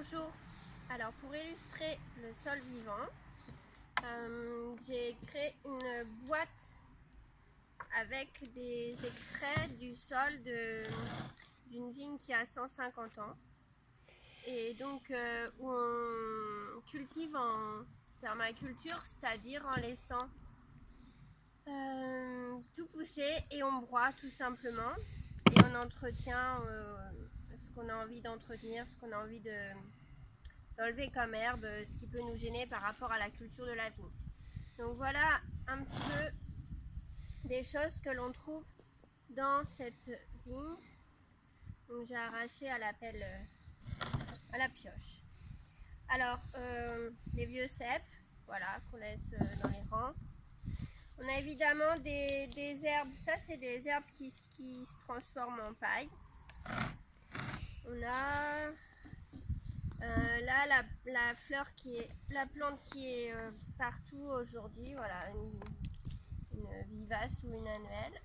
Bonjour. Alors pour illustrer le sol vivant, j'ai créé une boîte avec des extraits du sol d'une vigne qui a 150 ans et donc où on cultive en permaculture, c'est-à-dire en laissant tout pousser et on broie tout simplement et on entretient ce qu'on a envie d'entretenir, ce qu'on a envie d'enlever comme herbe, ce qui peut nous gêner par rapport à la culture de la vigne. Donc voilà un petit peu des choses que l'on trouve dans cette vigne. Donc j'ai arraché à la pelle, à la pioche. Alors les vieux cèpes, voilà, qu'on laisse dans les rangs. On a évidemment des herbes, ça c'est des herbes qui se transforment en paille. On a là la fleur la plante qui est partout aujourd'hui, voilà, une vivace ou une annuelle.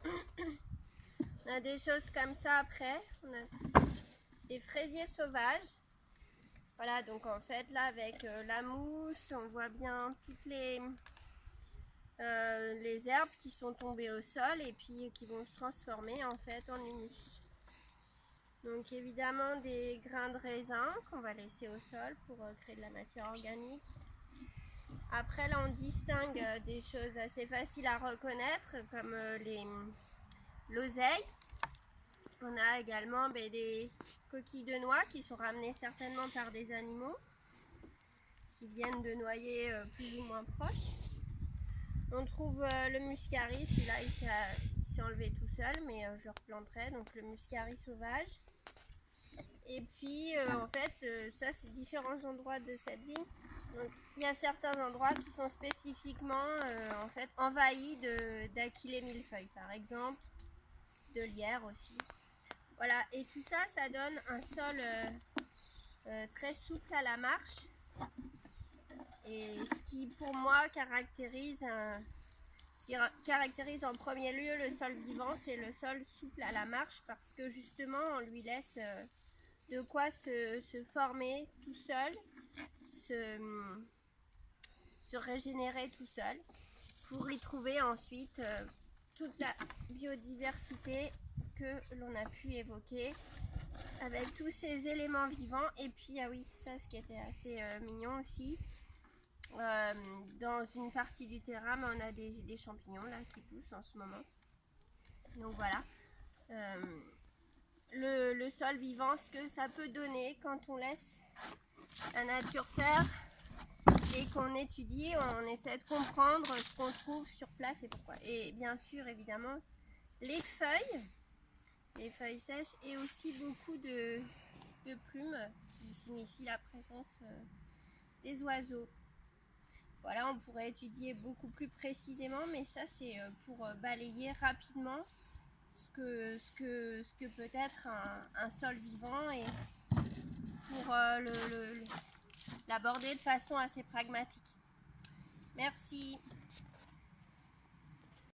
On a des choses comme ça après, on a des fraisiers sauvages. Voilà, donc en fait là avec la mousse, on voit bien toutes les herbes qui sont tombées au sol et puis qui vont se transformer en fait en humus. Donc évidemment des grains de raisin qu'on va laisser au sol pour créer de la matière organique. Après là on distingue des choses assez faciles à reconnaître comme l'oseille. On a également des coquilles de noix qui sont ramenées certainement par des animaux qui viennent de noyers plus ou moins proches. On trouve le muscari, celui-là il s'est enlevé tout seul mais je le replanterai, donc le muscari sauvage. Et puis en fait ça c'est différents endroits de cette vigne. Donc il y a certains endroits qui sont spécifiquement en fait envahis d'aquilées millefeuilles par exemple, de lierre aussi. Voilà, et tout ça, ça donne un sol très souple à la marche. Et ce qui pour moi caractérise en premier lieu le sol vivant, c'est le sol souple à la marche parce que justement on lui laisse de quoi se former tout seul, se régénérer tout seul pour y trouver ensuite toute la biodiversité que l'on a pu évoquer avec tous ces éléments vivants. Et puis ah oui, ça ce qui était assez mignon aussi, dans une partie du terrain on a des champignons là qui poussent en ce moment. Donc voilà le sol vivant, ce que ça peut donner quand on laisse la nature faire et qu'on étudie, on essaie de comprendre ce qu'on trouve sur place et pourquoi. Et bien sûr évidemment les feuilles sèches et aussi beaucoup de plumes qui signifient la présence des oiseaux. Voilà, on pourrait étudier beaucoup plus précisément, mais ça c'est pour balayer rapidement ce que peut être un sol vivant et pour l'aborder de façon assez pragmatique. Merci.